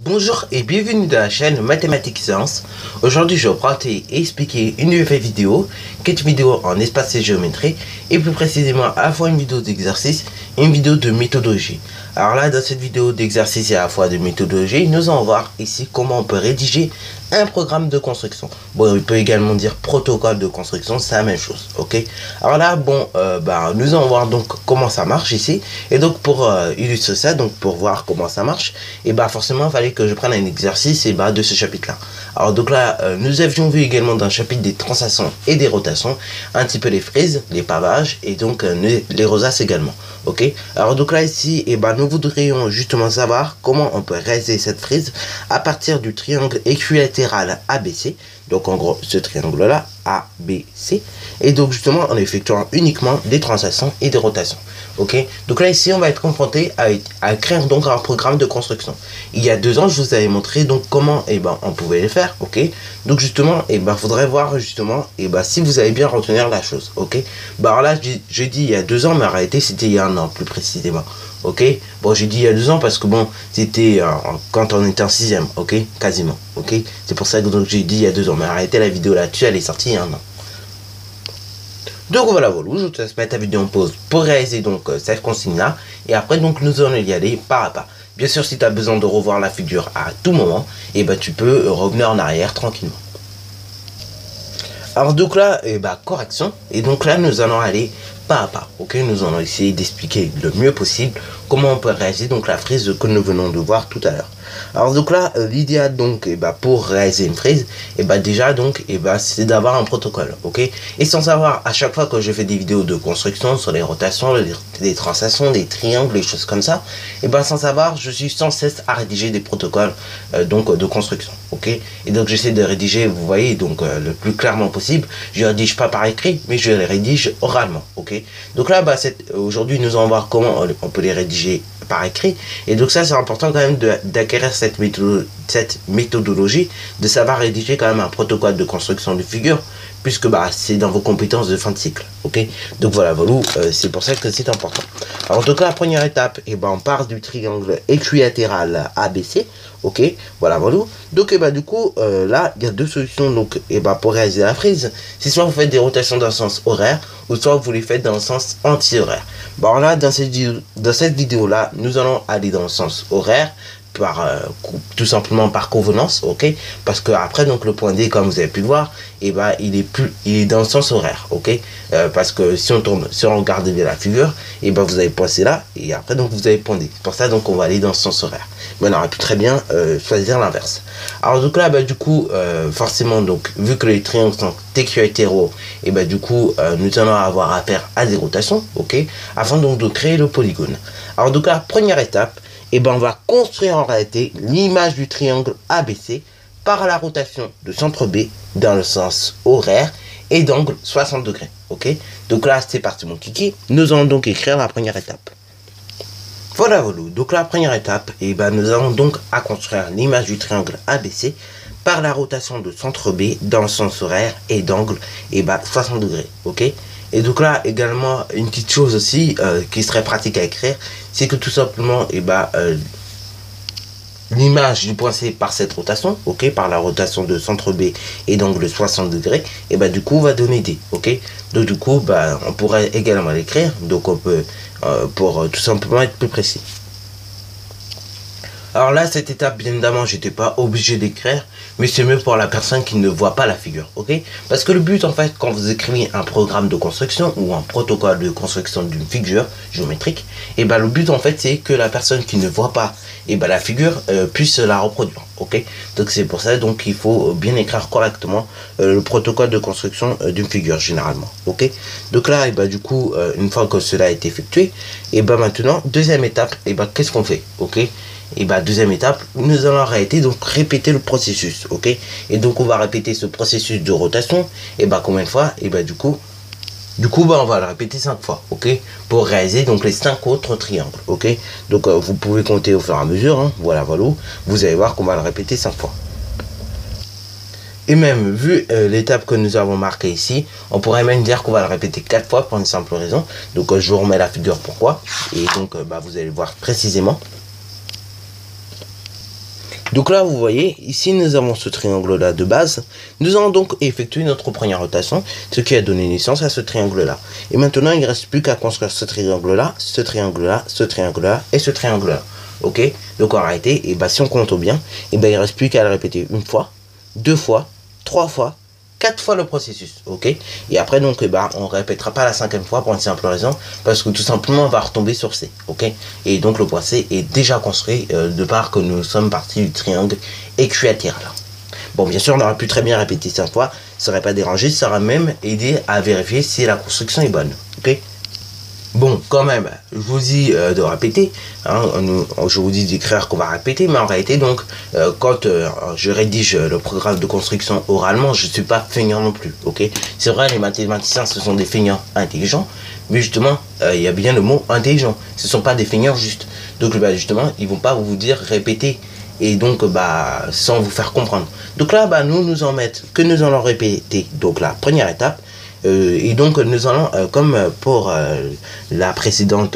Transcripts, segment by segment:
Bonjour et bienvenue dans la chaîne Mathématiques Sciences. Aujourd'hui je vais vous expliquer une nouvelle vidéo, qui est une vidéo en espace et géométrie, et plus précisément à la fois une vidéo d'exercice et une vidéo de méthodologie. Alors là, dans cette vidéo d'exercice et à la fois de méthodologie, nous allons voir ici comment on peut rédiger un programme de construction. Bon, on peut également dire protocole de construction, c'est la même chose, ok. Alors là, bon, nous allons voir donc comment ça marche ici. Et donc pour illustrer ça, donc pour voir comment ça marche, et forcément il fallait que je prenne un exercice de ce chapitre là. Alors donc là, nous avions vu également dans le chapitre des translations et des rotations, un petit peu les frises, les pavages et donc les rosaces également, ok. Alors donc là ici, nous voudrions justement savoir comment on peut réaliser cette frise à partir du triangle équilatéral ABC. Donc en gros ce triangle là ABC, et donc justement en effectuant uniquement des translations et des rotations, ok. Donc là ici on va être confronté à créer donc un programme de construction. Il y a 2 ans je vous avais montré donc comment on pouvait le faire, ok. Donc justement faudrait voir justement si vous allez bien retenir la chose, ok. Alors là je dis il y a 2 ans, mais en réalité c'était il y a 1 an plus précisément, ok. Bon, j'ai dit il y a 2 ans parce que bon, c'était quand on était en 6ème, ok, quasiment, ok. C'est pour ça que donc j'ai dit il y a 2 ans, mais arrêtez la vidéo là-dessus, elle est sortie il y a 1 an. Donc voilà, je te laisse mettre ta vidéo en pause pour réaliser donc cette consigne là, et après donc nous allons y aller pas à pas. Bien sûr, si tu as besoin de revoir la figure à tout moment, tu peux revenir en arrière tranquillement. Alors donc là, correction, et donc là nous allons aller pas à pas, ok. Nous allons essayer d'expliquer le mieux possible comment on peut réaliser donc la frise que nous venons de voir tout à l'heure. Alors donc là, l'idéal donc pour réaliser une frise, déjà donc c'est d'avoir un protocole, ok. Et sans savoir, à chaque fois que je fais des vidéos de construction sur les rotations, les translations, des triangles, les choses comme ça, sans savoir, je suis sans cesse à rédiger des protocoles donc de construction, ok. Et donc j'essaie de rédiger, vous voyez, donc le plus clairement possible. Je ne rédige pas par écrit, mais je les rédige oralement, ok. Donc là, aujourd'hui nous allons voir comment on peut les rédiger par écrit, et donc ça c'est important quand même d'acquérir cette méthodologie, de savoir rédiger quand même un protocole de construction de figure, puisque c'est dans vos compétences de fin de cycle, ok. Donc voilà, c'est pour ça que c'est important. Alors en tout cas, la première étape, on part du triangle équilatéral ABC, ok. Voilà. Donc du coup là il y a 2 solutions donc pour réaliser la frise. C'est soit vous faites des rotations dans le sens horaire, ou soit vous les faites dans le sens anti-horaire. Bon là dans cette vidéo là, nous allons aller dans le sens horaire, tout simplement par convenance, ok. Parce que après donc le point D, comme vous avez pu le voir, il est dans le sens horaire, ok. Parce que si on regarde bien la figure, vous avez point C là, et après donc vous avez point D. Pour ça donc on va aller dans le sens horaire, mais on aurait pu très bien choisir l'inverse. Alors donc là du coup forcément donc vu que les triangles sont équilatéraux, du coup nous allons avoir affaire à des rotations, ok, afin donc de créer le polygone. Alors donc la première étape, on va construire en réalité l'image du triangle ABC par la rotation de centre B dans le sens horaire et d'angle 60 degrés, ok. Donc là c'est parti mon kiki, nous allons donc écrire la première étape. Voilà. Donc la première étape, nous allons donc à construire l'image du triangle ABC par la rotation de centre B dans le sens horaire et d'angle 60 degrés, ok. Et donc là également une petite chose aussi qui serait pratique à écrire, c'est que tout simplement l'image du point C par cette rotation, ok, par la rotation de centre B et d'angle 60 degrés, du coup va donner D, ok. Donc du coup on pourrait également l'écrire, donc on peut pour tout simplement être plus précis. Alors là, cette étape, bien évidemment, j'étais pas obligé d'écrire, mais c'est mieux pour la personne qui ne voit pas la figure, ok. Parce que le but, en fait, quand vous écrivez un programme de construction ou un protocole de construction d'une figure géométrique, le but, en fait, c'est que la personne qui ne voit pas la figure puisse la reproduire, ok. Donc c'est pour ça donc qu'il faut bien écrire correctement le protocole de construction d'une figure généralement, ok. Donc là, du coup, une fois que cela a été effectué, maintenant, deuxième étape, qu'est-ce qu'on fait, ok. Deuxième étape, nous allons en réalité donc répéter le processus, ok. Et donc on va répéter ce processus de rotation, combien de fois, du coup on va le répéter 5 fois, ok, pour réaliser donc les 5 autres triangles, ok. Donc vous pouvez compter au fur et à mesure, hein. Voilà, vous allez voir qu'on va le répéter 5 fois. Et même vu l'étape que nous avons marquée ici, on pourrait même dire qu'on va le répéter 4 fois pour une simple raison. Donc je vous remets la figure pourquoi, et donc vous allez voir précisément. Donc là, vous voyez, ici, nous avons ce triangle-là de base. Nous allons donc effectuer notre première rotation, ce qui a donné naissance à ce triangle-là. Et maintenant, il ne reste plus qu'à construire ce triangle-là, ce triangle-là, ce triangle-là et ce triangle-là. Ok? Donc en réalité, et si on compte bien, il ne reste plus qu'à le répéter une fois, deux fois, trois fois, 4 fois le processus, ok. Et après donc on répétera pas la 5e fois pour une simple raison, parce que tout simplement on va retomber sur C, ok. Et donc le point C est déjà construit de part que nous sommes partis du triangle équilatère là. Bon, bien sûr on aurait pu très bien répéter 5 fois, ça n'aurait pas dérangé, ça aurait même aidé à vérifier si la construction est bonne, ok. Bon, quand même, je vous dis de répéter, hein, je vous dis d'écrire qu'on va répéter, mais en réalité, donc, quand je rédige le programme de construction oralement, je ne suis pas feignant non plus, ok. C'est vrai, les mathématiciens, ce sont des feignants intelligents, mais justement, il y a bien le mot intelligent, ce ne sont pas des feignants juste. Donc, justement, ils ne vont pas vous dire répéter, et donc, sans vous faire comprendre. Donc là, nous en mettre que nous allons répéter, donc la première étape. Et donc nous allons comme pour la précédente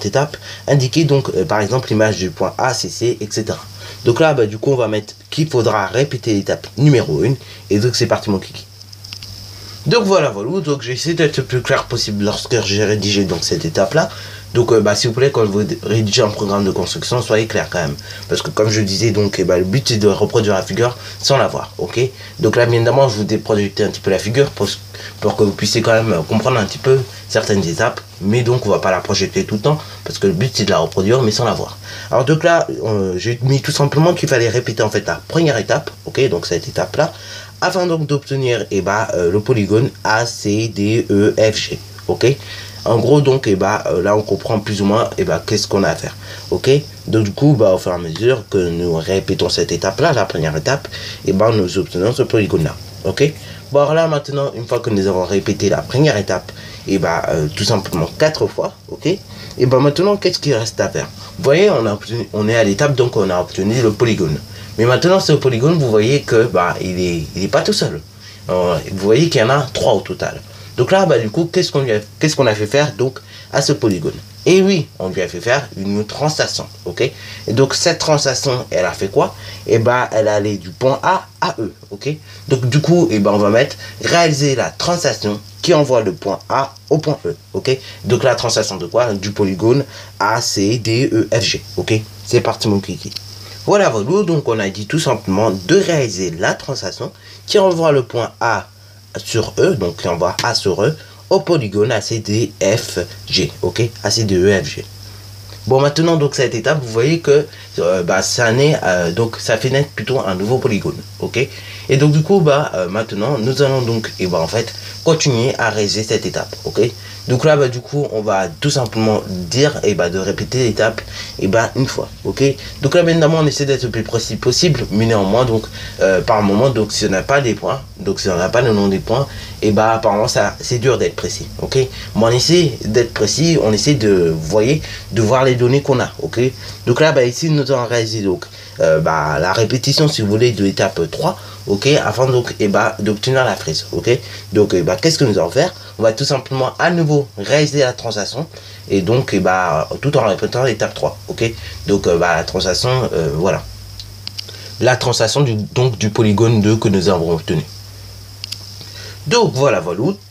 étape indiquer donc par exemple l'image du point A, C, C, etc. Donc là du coup on va mettre qu'il faudra répéter l'étape numéro 1 et donc c'est parti mon kiki. Donc voilà, donc j'ai essayé d'être le plus clair possible lorsque j'ai rédigé donc cette étape là. Donc s'il vous plaît, quand vous rédigez un programme de construction, soyez clair quand même, parce que comme je disais, donc le but c'est de reproduire la figure sans la voir, ok. Donc là bien évidemment je vous déprojecte un petit peu la figure pour que vous puissiez quand même comprendre un petit peu certaines étapes, mais donc on va pas la projeter tout le temps, parce que le but c'est de la reproduire mais sans la voir. Alors donc là j'ai mis tout simplement qu'il fallait répéter en fait la première étape, ok, donc cette étape là, afin donc d'obtenir le polygone ACDEFG, ok. En gros donc là on comprend plus ou moins qu'est-ce qu'on a à faire, ok. Donc du coup au fur et à mesure que nous répétons cette étape là, la première étape, nous obtenons ce polygone là, ok. Bon alors là maintenant, une fois que nous avons répété la première étape tout simplement 4 fois, ok. Et maintenant qu'est-ce qu'il reste à faire? Vous voyez, on est à l'étape donc on a obtenu le polygone. Mais maintenant ce polygone, vous voyez que il est pas tout seul. Vous voyez qu'il y en a 3 au total. Donc là du coup qu'est-ce qu'on a fait faire donc à ce polygone? Et oui, on lui a fait faire une translation, ok. Et donc cette translation, elle a fait quoi? Elle allait du point A à E, ok. Donc du coup on va mettre réaliser la translation qui envoie le point A au point E, ok. Donc la translation de quoi? Du polygone ACDEFG, ok. C'est parti mon kiki. Voilà, donc on a dit tout simplement de réaliser la translation qui envoie le point A sur E, donc qui envoie A sur E au polygone ACDEFG, ok, ACDEFG. Bon, maintenant donc cette étape, vous voyez que donc ça fait naître plutôt un nouveau polygone, ok. Et donc du coup maintenant nous allons donc en fait continuer à réaliser cette étape, ok. Donc là du coup on va tout simplement dire de répéter l'étape une fois, ok. Donc là évidemment on essaie d'être le plus précis possible, mais néanmoins donc par moment donc si on n'a pas des points, donc si on n'a pas le nom des points, apparemment ça c'est dur d'être précis, ok. Mais on essaie d'être précis, on essaie de voir les données qu'on a, ok. Donc là ici nous allons réaliser donc la répétition si vous voulez de l'étape 3, ok, afin donc d'obtenir la frise, ok. Donc qu'est-ce que nous allons faire? On va tout simplement à nouveau réaliser la translation et donc tout en répétant l'étape 3, ok. Donc la translation, voilà, la translation du polygone 2 que nous avons obtenu. Donc voilà,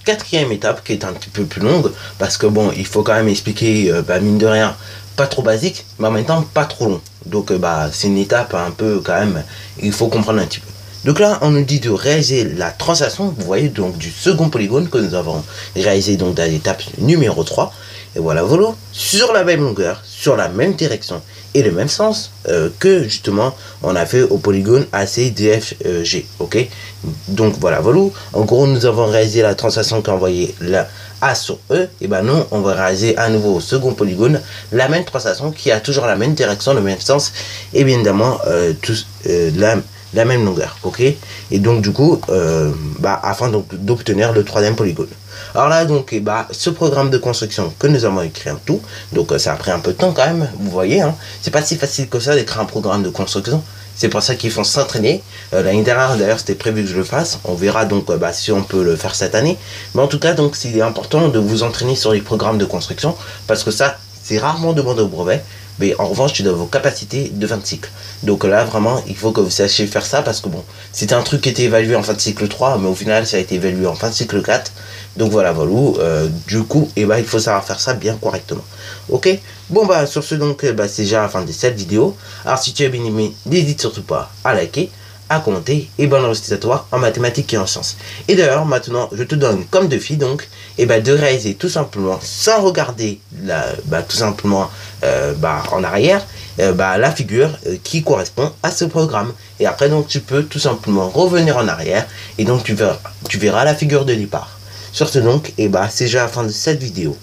quatrième étape qui est un petit peu plus longue, parce que bon, il faut quand même expliquer, mine de rien, pas trop basique, mais en même temps pas trop long. Donc c'est une étape un peu quand même, il faut comprendre un petit peu. Donc là, on nous dit de réaliser la translation, vous voyez, donc du second polygone que nous avons réalisé donc dans l'étape numéro 3. Et voilà, sur la même longueur, sur la même direction et le même sens que justement on a fait au polygone ACDFG, ok. Donc voilà, en gros nous avons réalisé la translation qui a envoyé la A sur E, et nous on va réaliser à nouveau au second polygone la même translation qui a toujours la même direction, le même sens et bien évidemment la même longueur, ok. Et donc du coup afin d'obtenir le troisième polygone. Alors là donc ce programme de construction que nous avons écrit en tout, donc ça a pris un peu de temps quand même, vous voyez, hein, c'est pas si facile que ça d'écrire un programme de construction. C'est pour ça qu'il faut s'entraîner. L'année dernière d'ailleurs c'était prévu que je le fasse. On verra donc si on peut le faire cette année. Mais en tout cas donc c'est important de vous entraîner sur les programmes de construction, parce que ça c'est rarement demandé au brevet. mais en revanche tu dois vos capacités de fin de cycle. Donc là vraiment il faut que vous sachiez faire ça, parce que bon, c'était un truc qui était évalué en fin de cycle 3, mais au final ça a été évalué en fin de cycle 4. Donc voilà, du coup il faut savoir faire ça bien correctement. Ok, bon bah sur ce, donc c'est déjà la fin de cette vidéo. Alors si tu as bien aimé, n'hésite surtout pas à liker, à commenter, et bonne réussite à toi en mathématiques et en sciences. Et d'ailleurs maintenant je te donne comme défi donc de réaliser tout simplement, sans regarder tout simplement en arrière, la figure qui correspond à ce programme. Et après donc tu peux tout simplement revenir en arrière, et donc tu verras la figure de départ. Sur ce donc, c'est déjà la fin de cette vidéo.